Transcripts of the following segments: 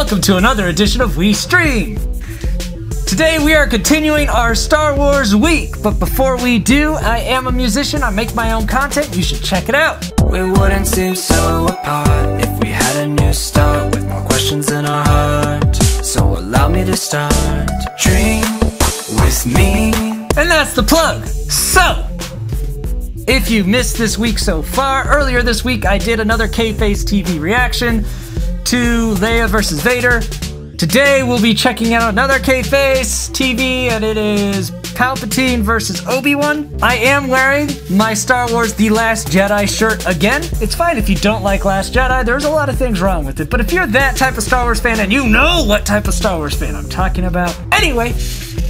welcome to another edition of We Stream. Today we are continuing our Star Wars week, but before we do, I am a musician, I make my own content, you should check it out. We wouldn't seem so apart if we had a new start with more questions in our heart. So allow me to start. Dream with me. And that's the plug. So, if you missed this week so far, earlier this week I did another KFaceTV reaction to Leia vs. Vader. Today we'll be checking out another KFaceTV, and it is Palpatine versus Obi Wan. I am wearing my Star Wars The Last Jedi shirt again. It's fine if you don't like Last Jedi, there's a lot of things wrong with it, but if you're that type of Star Wars fan, and you know what type of Star Wars fan I'm talking about. Anyway,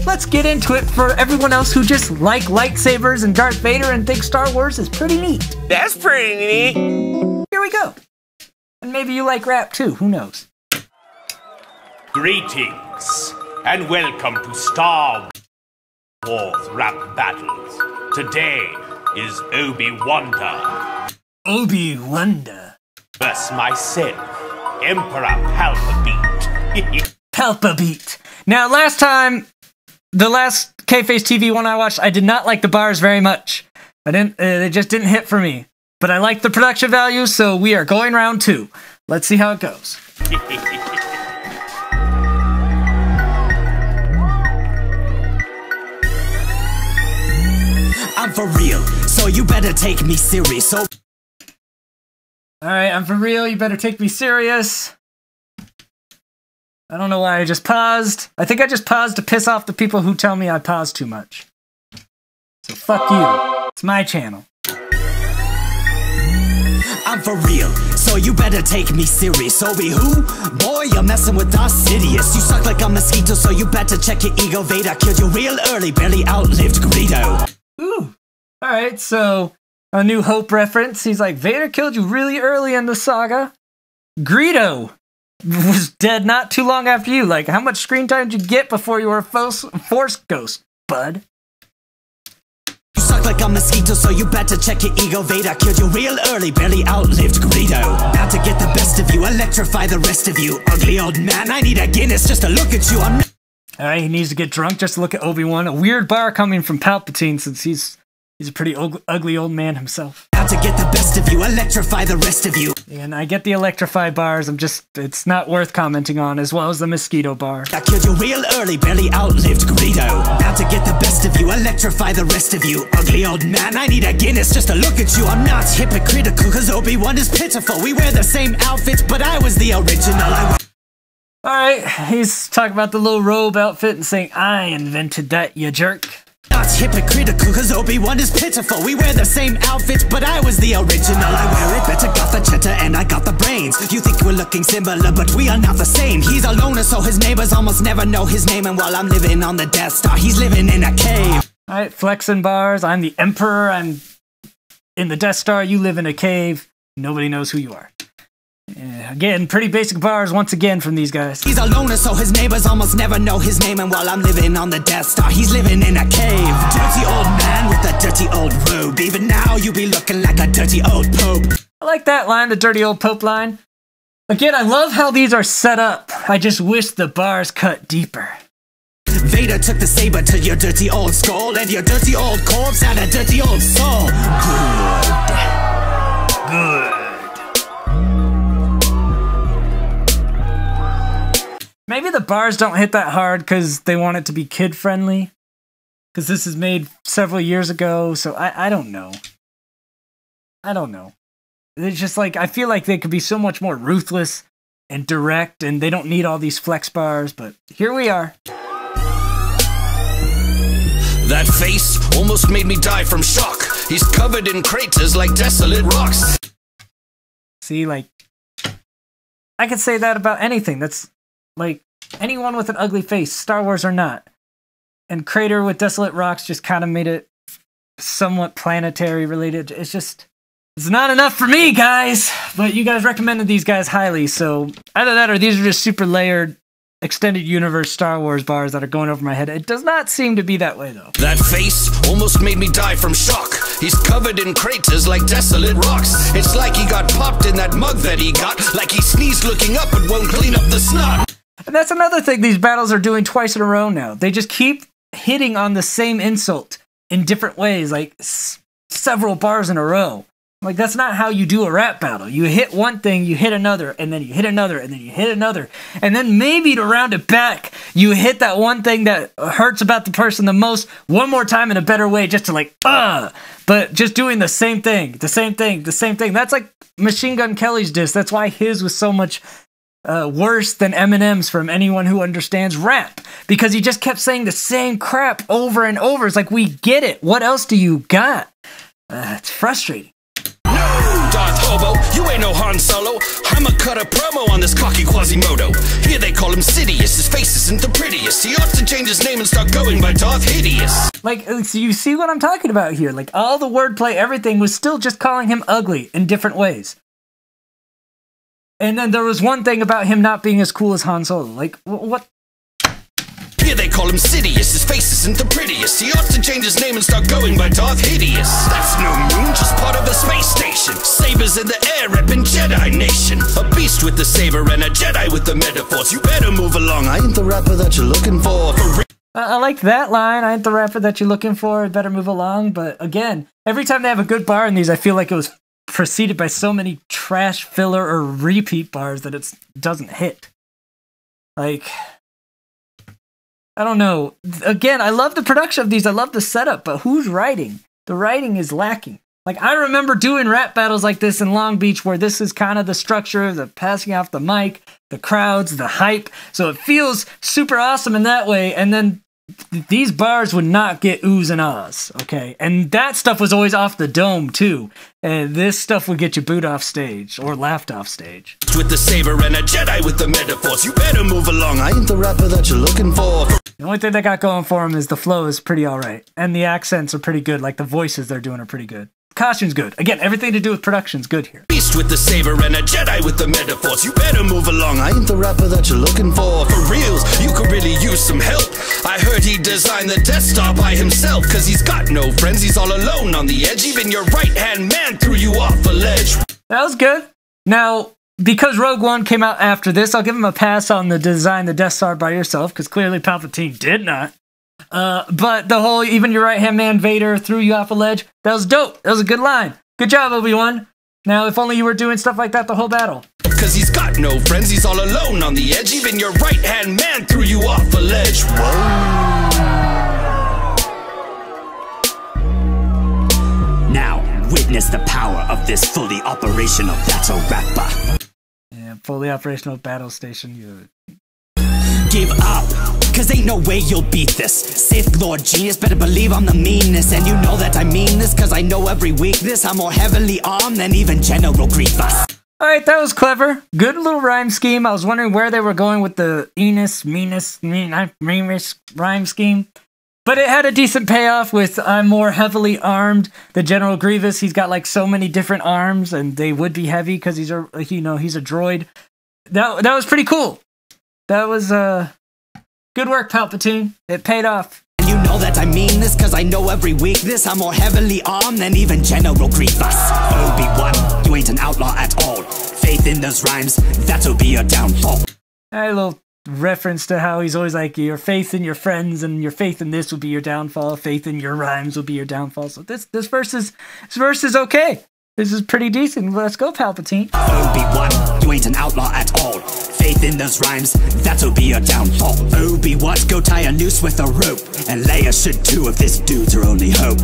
let's get into it for everyone else who just like lightsabers and Darth Vader and thinks Star Wars is pretty neat. That's pretty neat. Here we go. And maybe you like rap too, who knows? Greetings, and welcome to Star Wars Rap Battles. Today is Obi Wanda. Obi Wanda. Versus myself, Emperor Palpatine. Palpatine. Now, last time, the last KFaceTV one I watched, I did not like the bars very much. They just didn't hit for me. But I like the production value, so we are going round two. Let's see how it goes. I'm for real, so you better take me serious. So, alright, I'm for real, you better take me serious. I don't know why I just paused. I think I just paused to piss off the people who tell me I pause too much. So fuck you. It's my channel. I'm for real, so you better take me serious. Obi who? Boy, you're messing with our Sidious. You suck like a mosquito, so you better check your ego. Vader killed you real early, barely outlived Greedo. Ooh. Alright, so a New Hope reference. He's like, Vader killed you really early in the saga. Greedo was dead not too long after you. Like, how much screen time did you get before you were a Force ghost, bud? You suck like a mosquito, so you better check your ego. Vader killed you real early, barely outlived Greedo. About to get the best of you, electrify the rest of you. Ugly old man, I need a Guinness just to look at you. I'm not. Alright, he needs to get drunk just to look at Obi-Wan. A weird bar coming from Palpatine since he's a pretty ugly old man himself. About to get the best of you, electrify the rest of you. And I get the electrify bars, it's not worth commenting on, as well as the mosquito bar. I killed you real early, barely outlived Greedo. About to get the best of you, electrify the rest of you. Ugly old man, I need a Guinness just to look at you. I'm not hypocritical, cause Obi-Wan is pitiful. We wear the same outfits, but I was the original. Alright, he's talking about the little robe outfit and saying, I invented that, you jerk. Not hypocritical, cause Obi-Wan is pitiful. We wear the same outfits, but I was the original. I wear it better, got the cheddar and I got the brains. You think we're looking similar, but we are not the same. He's a loner, so his neighbors almost never know his name. And while I'm living on the Death Star, he's living in a cave. Alright, flexing bars, I'm the Emperor, I'm in the Death Star, you live in a cave. Nobody knows who you are. Again, pretty basic bars once again from these guys. He's a loner, so his neighbors almost never know his name. And while I'm living on the Death Star, he's living in a cave. Dirty old man with a dirty old robe. Even now you be looking like a dirty old pope. I like that line, the dirty old pope line. Again, I love how these are set up. I just wish the bars cut deeper. Vader took the saber to your dirty old skull, and your dirty old corpse had a dirty old soul. Good. Good. Maybe the bars don't hit that hard because they want it to be kid-friendly. Because this is made several years ago, so I don't know. I don't know. It's just like, I feel like they could be so much more ruthless and direct, and they don't need all these flex bars, but here we are. That face almost made me die from shock. He's covered in craters like desolate rocks. See, like, I could say that about anything. That's, like, anyone with an ugly face, Star Wars or not. And crater with desolate rocks just kind of made it somewhat planetary related. It's just, it's not enough for me, guys! But you guys recommended these guys highly, so either that or these are just super layered extended universe Star Wars bars that are going over my head. It does not seem to be that way, though. That face almost made me die from shock. He's covered in craters like desolate rocks. It's like he got popped in that mug that he got, like he sneezed looking up and won't clean up the snot. And that's another thing these battles are doing twice in a row now. They just keep hitting on the same insult in different ways, like several bars in a row. Like, that's not how you do a rap battle. You hit one thing, you hit another, and then you hit another, and then you hit another. And then maybe to round it back, you hit that one thing that hurts about the person the most one more time in a better way, just to like, but just doing the same thing, the same thing, the same thing. That's like Machine Gun Kelly's diss. That's why his was so much worse than Eminem's from anyone who understands rap. Because he just kept saying the same crap over and over. It's like, we get it. What else do you got? It's frustrating. Darth Hobo, you ain't no Han Solo. I'ma cut a promo on this cocky Quasimodo. Here they call him Sidious, his face isn't the prettiest. He ought to change his name and start going by Darth Hideous. Like, so you see what I'm talking about here? Like, all the wordplay, everything was still just calling him ugly in different ways. And then there was one thing about him not being as cool as Han Solo. Like, what? Here they call him Sidious, his face isn't the prettiest. He ought to change his name and start going by Darth Hideous. That's no moon, just part of a space station. Sabers in the air, reppin' Jedi Nation. A beast with the saber and a Jedi with the metaphors. You better move along, I ain't the rapper that you're looking for real. I like that line, I ain't the rapper that you're looking for, better move along. But again, every time they have a good bar in these, I feel like it was preceded by so many trash filler or repeat bars that it doesn't hit. Like, I don't know. Again, I love the production of these. I love the setup, but who's writing? The writing is lacking. Like, I remember doing rap battles like this in Long Beach where this is kind of the structure, the passing off the mic, the crowds, the hype. So it feels super awesome in that way. And then these bars would not get oohs and ahs, okay? And that stuff was always off the dome, too. And this stuff would get you booed off stage or laughed off stage. With the saber and a Jedi with the metaphors. You better move along, I ain't the rapper that you're looking for. The only thing they got going for him is the flow is pretty alright. And the accents are pretty good, like the voices they're doing are pretty good. Costume's good. Again, everything to do with production's good here. Beast with the saber and a Jedi with the metaphors. You better move along, I ain't the rapper that you're looking for. For reals, you could really use some help. I heard he designed the Death Star by himself. Cause he's got no friends, he's all alone on the edge. Even your right-hand man threw you off a ledge. That was good. Now, because Rogue One came out after this, I'll give him a pass on the design the Death Star by yourself, because clearly Palpatine did not. But the whole, even your right-hand man Vader threw you off a ledge, that was dope. That was a good line. Good job, Obi Wan. Now, if only you were doing stuff like that the whole battle. Cause he's got no friends, he's all alone on the edge. Even your right-hand man threw you off a ledge. Whoa. Now, witness the power of this fully operational battle rapper. Yeah, fully operational battle station. You Give up, cause ain't no way you'll beat this. Sith Lord Genius, better believe I'm the meanest. And you know that I mean this, cause I know every weakness. I'm more heavily armed than even General Grievous. Alright, that was clever. Good little rhyme scheme. I was wondering where they were going with the meanest rhyme scheme. But it had a decent payoff with I'm more heavily armed than General Grievous. He's got like so many different arms and they would be heavy because he's a, he's a droid. That was pretty cool. That was good work, Palpatine. It paid off. And you know that I mean this, cause I know every weakness. I'm more heavily armed than even General Grievous. Obi Wan, you ain't an outlaw at all. Faith in those rhymes, that'll be your downfall. A little reference to how he's always like, your faith in your friends and your faith in this will be your downfall. Faith in your rhymes will be your downfall. So this verse is okay. This is pretty decent. Let's go, Palpatine. Obi-Wan, you ain't an outlaw at all. Faith in those rhymes, that'll be your downfall. Obi-Wan, go tie a noose with a rope. And Leia should too if this dude's your only hope.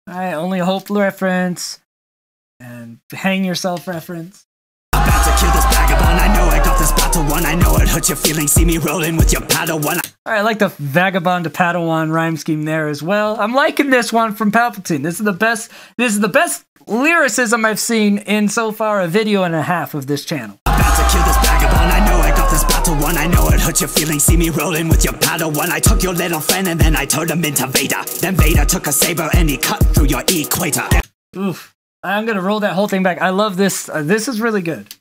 Alright, only hope reference. And hang yourself reference. About to kill this vagabond, I know I got this battle won. I know it hurt your feelings, see me rolling with your Padawan. Alright, I like the vagabond to Padawan rhyme scheme there as well. I'm liking this one from Palpatine. This is the best lyricism I've seen in so far a video and a half of this channel. About to kill this vagabond, I know I got this battle won. I know it hurt your feelings, see me rolling with your Padawan. I took your little friend and then I turned him into Vader. Then Vader took a saber and he cut through your equator. Oof. I'm gonna roll that whole thing back. I love this. This is really good.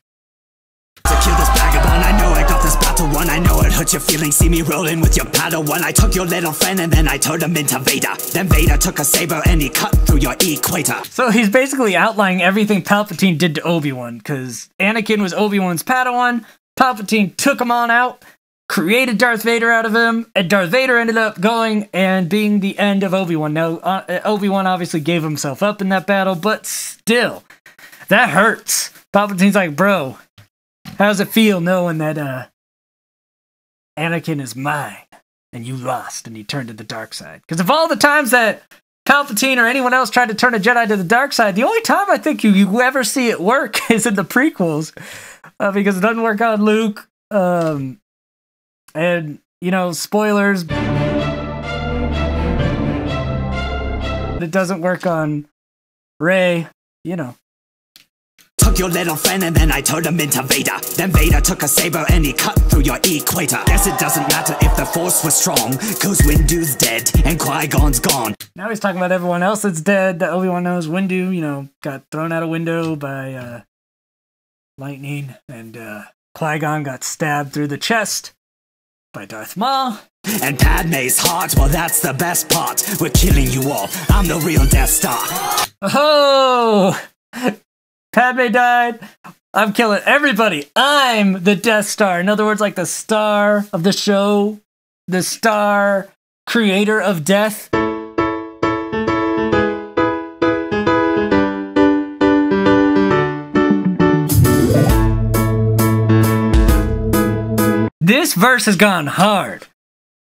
To kill this vagabond, I know I got this battle won. I know it hurt your feelings, see me rolling with your Padawan. I took your little friend and then I turned him into Vader. Then Vader took a saber and he cut through your equator. So he's basically outlining everything Palpatine did to Obi Wan, because Anakin was Obi Wan's Padawan. Palpatine took him on out, created Darth Vader out of him, and Darth Vader ended up going and being the end of Obi Wan. Now, Obi Wan obviously gave himself up in that battle, but still, that hurts. Palpatine's like, bro, how does it feel knowing that Anakin is mine and you lost and he turned to the dark side? Because of all the times that Palpatine or anyone else tried to turn a Jedi to the dark side, the only time I think you ever see it work is in the prequels, because it doesn't work on Luke. And, you know, spoilers, it doesn't work on Rey, you know. Took your little friend and then I turned him into Vader. Then Vader took a saber and he cut through your equator. Guess it doesn't matter if the Force was strong, cause Windu's dead and Qui-Gon's gone. Now he's talking about everyone else that's dead that Obi-Wan knows. Windu, you know, got thrown out a window by lightning, and Qui-Gon got stabbed through the chest by Darth Maul. And Padme's heart, well that's the best part. We're killing you all, I'm the real Death Star. Oh! Padme died. I'm killing everybody. I'm the Death Star. In other words, like the star of the show, the star creator of death. This verse has gone hard.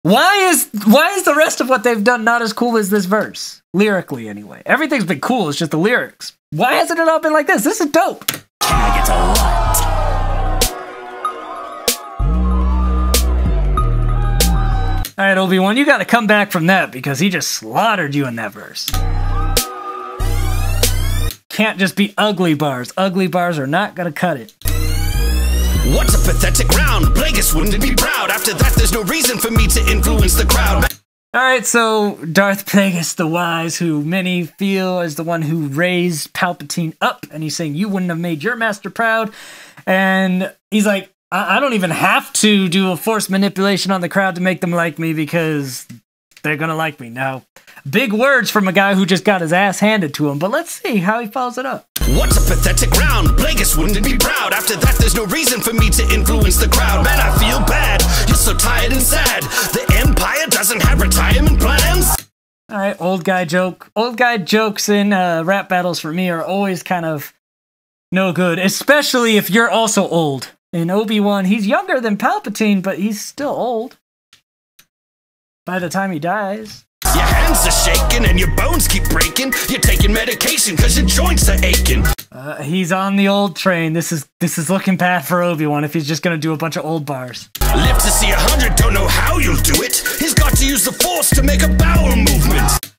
Why is the rest of what they've done not as cool as this verse? Lyrically, anyway. Everything's been cool, it's just the lyrics. Why hasn't it all been like this? This is dope. Can I get a what? Alright, Obi-Wan, you gotta come back from that because he just slaughtered you in that verse. Can't just be ugly bars. Ugly bars are not gonna cut it. What's a pathetic round? Plagueis wouldn't be proud. After that, there's no reason for me to influence the crowd. Alright, so Darth Plagueis the Wise, who many feel is the one who raised Palpatine up, and he's saying, you wouldn't have made your master proud. And he's like, I don't even have to do a force manipulation on the crowd to make them like me because they're gonna like me. Now, big words from a guy who just got his ass handed to him, but let's see how he follows it up. What's a pathetic round? Plagueis wouldn't be proud. After that, there's no reason for me to influence the crowd. Man, I feel bad. You're so tired and sad. The Empire doesn't have retirement plans. Alright, old guy joke. Old guy jokes in rap battles for me are always kind of no good, especially if you're also old. In Obi-Wan, he's younger than Palpatine, but he's still old by the time he dies. Your hands are shaking and your bones keep breaking. You're taking medication cause your joints are aching. He's on the old train. This is looking bad for Obi-Wan if he's just gonna do a bunch of old bars. Live to see 100, don't know how you'll do it. He's got to use the Force to make a bowel movement.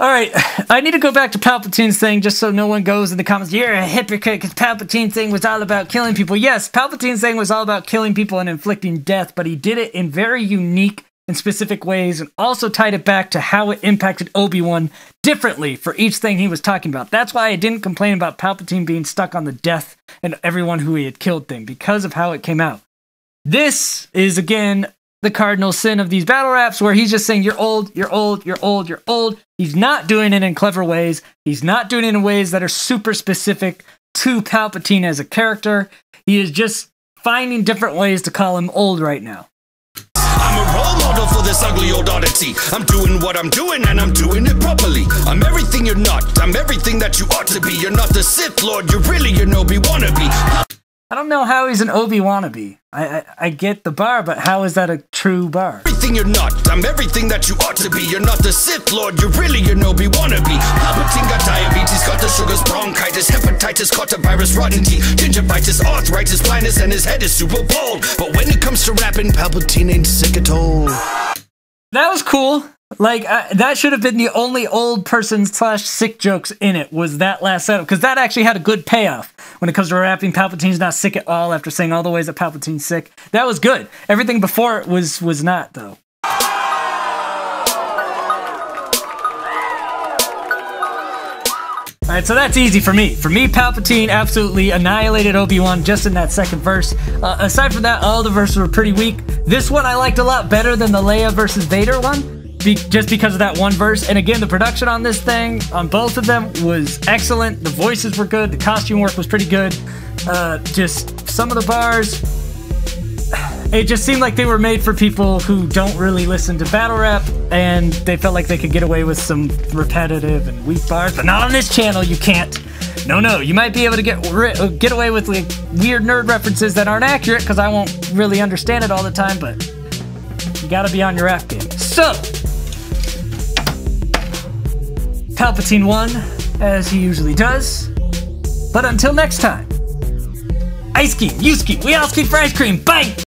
Alright, I need to go back to Palpatine's thing just so no one goes in the comments, you're a hypocrite because Palpatine's thing was all about killing people. Yes, Palpatine's thing was all about killing people and inflicting death, but he did it in very unique and specific ways, and also tied it back to how it impacted Obi-Wan differently for each thing he was talking about. That's why I didn't complain about Palpatine being stuck on the death and everyone who he had killed thing, because of how it came out. This is, again, the cardinal sin of these battle raps, where he's just saying, you're old, you're old, you're old, you're old. He's not doing it in clever ways. He's not doing it in ways that are super specific to Palpatine as a character. He is just finding different ways to call him old right now. I'm a role model for this ugly old oddity. I'm doing what I'm doing and I'm doing it properly. I'm everything you're not. I'm everything that you ought to be. You're not the Sith Lord. You're really an Obi wannabe. I don't know how he's an Obi wannabe. I get the bar, but how is that a true bar? Everything you're not. I'm everything that you ought to be. You're not the Sith Lord. You're really an Obi wannabe. Palpatine got diabetes, got the sugars, bronchitis, hepatitis, coronavirus, rotten teeth, gingivitis, arthritis, blindness, and his head is super bald. But when it comes to rapping, Palpatine ain't sick at all. That was cool. Like, that should have been the only old person / sick jokes in it, was that last setup, because that actually had a good payoff when it comes to rapping. Palpatine's not sick at all after saying all the ways that Palpatine's sick. That was good. Everything before it was not, though. Alright, so that's easy for me. For me, Palpatine absolutely annihilated Obi-Wan just in that second verse. Aside from that, all the verses were pretty weak. This one I liked a lot better than the Leia versus Vader one. Just because of that one verse. And again, the production on this thing, on both of them, was excellent. The voices were good. The costume work was pretty good. Just some of the bars, It just seemed like they were made for people who don't really listen to battle rap, and they felt like they could get away with some repetitive and weak bars, but not on this channel. You can't. No, you might be able to get away with like weird nerd references that aren't accurate, because I won't really understand it all the time, but you gotta be on your rap game. So, Palpatine won, as he usually does, but until next time, I scheme, you scheme, we all scheme for ice cream, bye!